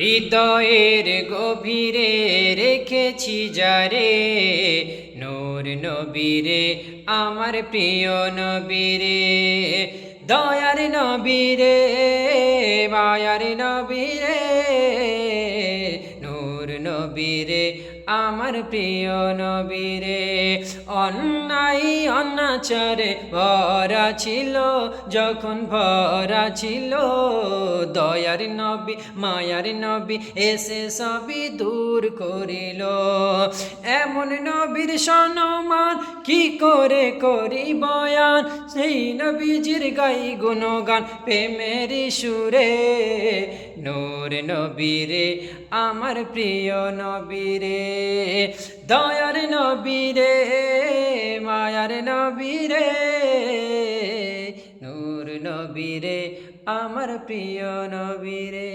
হৃদয়ের গভীরে রেখেছি যারে, নূর নবীরে আমার প্রিয় নবীরে, দয়ার নবীরে মায়ার নবীরে, নূর নবীরে আমার প্রিয় নবীরে। অন্যায় অনাচারে ভরা ছিল যখন ভরা ছিল, দয়ার নবী মায়ার নবী এসে সবই দূর করিল। এমন নবীর সম্মান কি করে করি বয়ান, সেই নবীজির গাই গুণগান প্রেমের সুরে, নূর নবীরে আমার প্রিয় নবীরে, দয়ার নবীরে মায়ার নবীরে, নূর নবীরে আমার প্রিয় নবীরে।